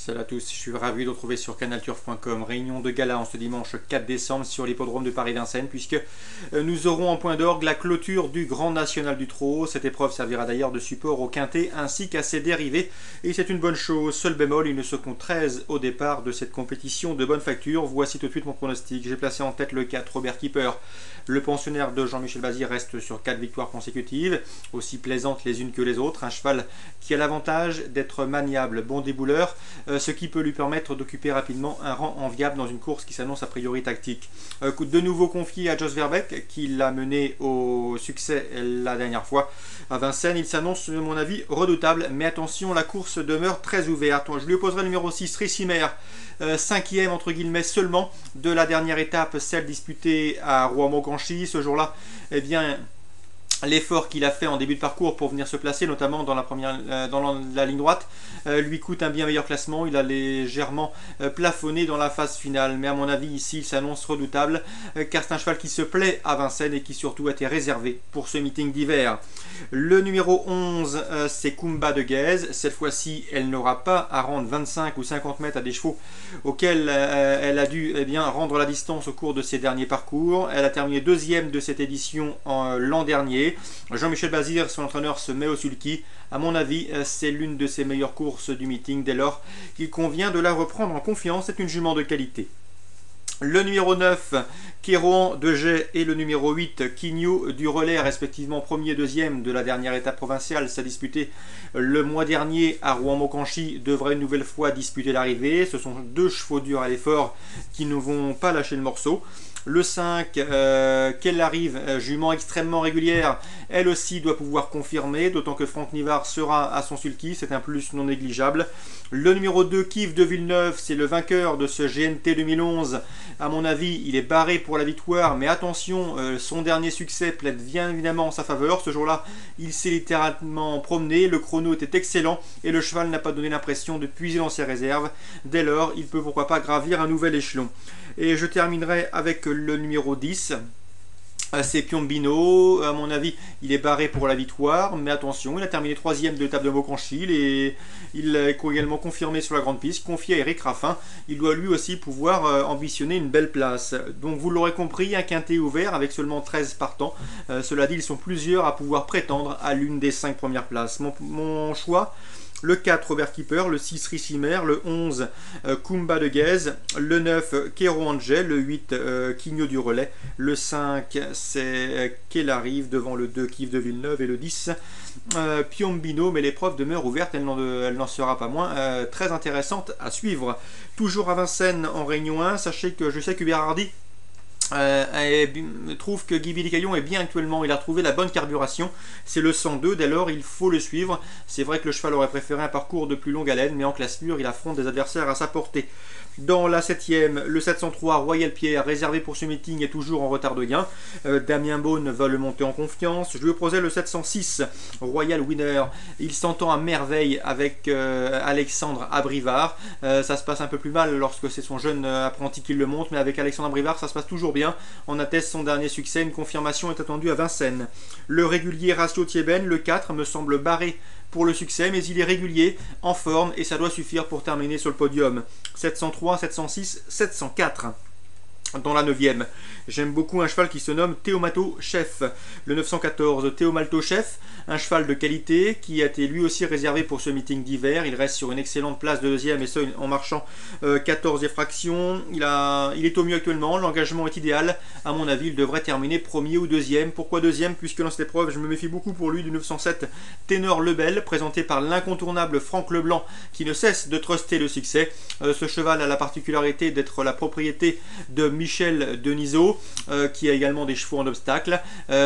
Salut à tous, je suis ravi de vous retrouver sur canalturf.com. Réunion de gala en ce dimanche 4 décembre sur l'hippodrome de Paris-Vincennes, puisque nous aurons en point d'orgue la clôture du Grand National du Trot. Cette épreuve servira d'ailleurs de support au quintet ainsi qu'à ses dérivés, et c'est une bonne chose. Seul bémol, il ne se compte 13 au départ de cette compétition de bonne facture. Voici tout de suite mon pronostic. J'ai placé en tête le 4, Robert Keeper. Le pensionnaire de Jean-Michel Bazir reste sur 4 victoires consécutives, aussi plaisantes les unes que les autres. Un cheval qui a l'avantage d'être maniable, bon débouleur, ce qui peut lui permettre d'occuper rapidement un rang enviable dans une course qui s'annonce a priori tactique. De nouveau confié à Jos Verbeek, qui l'a mené au succès la dernière fois à Vincennes. Il s'annonce, à mon avis, redoutable, mais attention, la course demeure très ouverte. Je lui opposerai le numéro 6, Ricimer, cinquième entre guillemets seulement de la dernière étape, celle disputée à Rouen-Maucanchy. Ce jour-là, eh bien, l'effort qu'il a fait en début de parcours pour venir se placer, notamment dans la ligne droite, lui coûte un bien meilleur classement. Il a légèrement plafonné dans la phase finale. Mais à mon avis, ici, il s'annonce redoutable, car c'est un cheval qui se plaît à Vincennes et qui surtout a été réservé pour ce meeting d'hiver. Le numéro 11, c'est Kumba de Guèze. Cette fois-ci, elle n'aura pas à rendre 25 ou 50 mètres à des chevaux auxquels elle a dû rendre la distance au cours de ses derniers parcours. Elle a terminé deuxième de cette édition l'an dernier. Jean-Michel Bazir, son entraîneur, se met au sulky. À mon avis, c'est l'une de ses meilleures courses du meeting. Dès lors qu'il convient de la reprendre en confiance, c'est une jument de qualité. Le numéro 9, Kérouan de Jais, et le numéro 8, Quignou du Relais, respectivement premier et deuxième de la dernière étape provinciale, ça disputé le mois dernier à Rouen-Maucanchy, devrait une nouvelle fois disputer l'arrivée. Ce sont deux chevaux durs à l'effort qui ne vont pas lâcher le morceau. Le 5, qu'elle arrive, jument extrêmement régulière, elle aussi doit pouvoir confirmer, d'autant que Franck Nivard sera à son sulky, c'est un plus non négligeable. Le numéro 2, Kiv de Villeneuve, c'est le vainqueur de ce GNT 2011. À mon avis, il est barré pour la victoire, mais attention, son dernier succès plaide bien évidemment en sa faveur. Ce jour-là, il s'est littéralement promené, le chrono était excellent et le cheval n'a pas donné l'impression de puiser dans ses réserves. Dès lors, il peut pourquoi pas gravir un nouvel échelon. Et je terminerai avec le numéro 10. C'est Piombino. À mon avis, il est barré pour la victoire, mais attention, il a terminé troisième de l'étape de Maucanchy et il est également confirmé sur la grande piste, confié à Eric Raffin. Il doit lui aussi pouvoir ambitionner une belle place. Donc vous l'aurez compris, un quintet ouvert avec seulement 13 partants. Cela dit, ils sont plusieurs à pouvoir prétendre à l'une des 5 premières places. Mon choix: le 4, Robert Keeper, le 6, Ricimer, le 11, Kumba de Guèze, le 9, Kérouan de Jais, le 8, Quignou du Relais, le 5, c'est qu'elle arrive devant le 2, Kiv de Villeneuve, et le 10, Piombino. Mais l'épreuve demeure ouverte, elle n'en sera pas moins très intéressante à suivre. Toujours à Vincennes en Réunion 1, sachez que je sais que Berardi trouve que Guy Villicaillon est bien actuellement. Il a trouvé la bonne carburation, c'est le 102, dès lors il faut le suivre. C'est vrai que le cheval aurait préféré un parcours de plus longue haleine, mais en classe pure il affronte des adversaires à sa portée. Dans la 7ème, le 703, Royal Pierre, réservé pour ce meeting, est toujours en retard de gain. Damien Beaune va le monter en confiance. Je lui opposais le 706, Royal Winner. Il s'entend à merveille avec Alexandre Abrivard. Ça se passe un peu plus mal lorsque c'est son jeune apprenti qui le monte, mais avec Alexandre Abrivard, ça se passe toujours bien. On atteste son dernier succès. Une confirmation est attendue à Vincennes. Le régulier Ratio Thieben, le 4, me semble barré pour le succès, mais il est régulier, en forme, et ça doit suffire pour terminer sur le podium. 703, 706, 704. Dans la 9ème, j'aime beaucoup un cheval qui se nomme Théomato Chef. Le 914, Théomalto Chef, un cheval de qualité qui a été lui aussi réservé pour ce meeting d'hiver. Il reste sur une excellente place de deuxième, et ça en marchant 14 et fractions. Il est au mieux actuellement, l'engagement est idéal. À mon avis, il devrait terminer premier ou deuxième. Pourquoi deuxième? Puisque dans cette épreuve, je me méfie beaucoup pour lui du 907 Ténor Lebel, présenté par l'incontournable Franck Leblanc, qui ne cesse de truster le succès. Ce cheval a la particularité d'être la propriété de Michel Denisot, qui a également des chevaux en obstacle.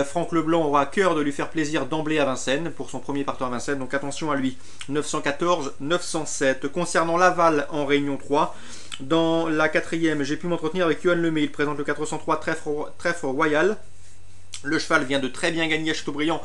Franck Leblanc aura à cœur de lui faire plaisir d'emblée à Vincennes pour son premier partant à Vincennes, donc attention à lui. 914, 907. Concernant Laval en Réunion 3, dans la 4ème, j'ai pu m'entretenir avec Johan Lemay. Il présente le 403 Trèfle Royal. Le cheval vient de très bien gagner à Châteaubriand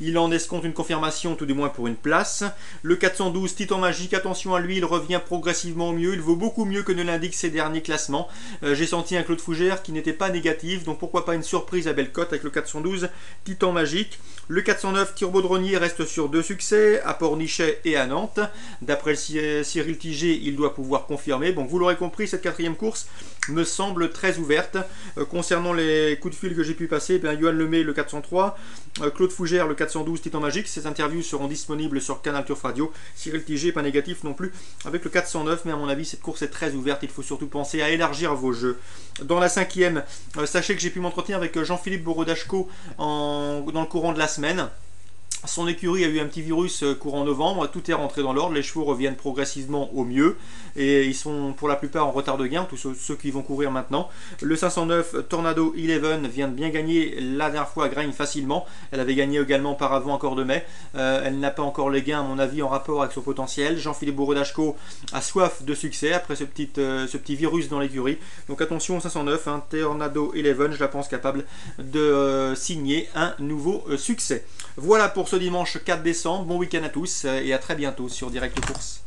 il en escompte une confirmation, tout du moins pour une place. Le 412 Titan Magique, attention à lui, il revient progressivement au mieux, il vaut beaucoup mieux que ne l'indiquent ses derniers classements. J'ai senti un Claude Fougère qui n'était pas négatif, donc pourquoi pas une surprise à belle cote avec le 412 Titan Magique. Le 409 Turbo Dronier reste sur 2 succès, à Pornichet et à Nantes. D'après Cyril Tiget, il doit pouvoir confirmer. Bon, vous l'aurez compris, cette 4e course me semble très ouverte. Concernant les coups de fil que j'ai pu passer, Yoann Lemay le 403, Claude Fougère le 412 Titan Magique, ces interviews seront disponibles sur Canal Turf Radio. Cyril Tiget pas négatif non plus avec le 409, mais à mon avis cette course est très ouverte, il faut surtout penser à élargir vos jeux. Dans la 5e, sachez que j'ai pu m'entretenir avec Jean-Philippe Borodachko dans le courant de la semaine. Son écurie a eu un petit virus courant novembre, tout est rentré dans l'ordre, les chevaux reviennent progressivement au mieux et ils sont pour la plupart en retard de gain, tous ceux qui vont courir maintenant. Le 509 Tornado 11 vient de bien gagner la dernière fois à Gragne facilement, elle avait gagné également auparavant encore de mai, elle n'a pas encore les gains à mon avis en rapport avec son potentiel. Jean-Philippe Borodachko a soif de succès après ce petit virus dans l'écurie, donc attention au 509, Tornado 11, je la pense capable de signer un nouveau succès. Voilà pour ce dimanche 4 décembre, bon week-end à tous et à très bientôt sur Direct Course.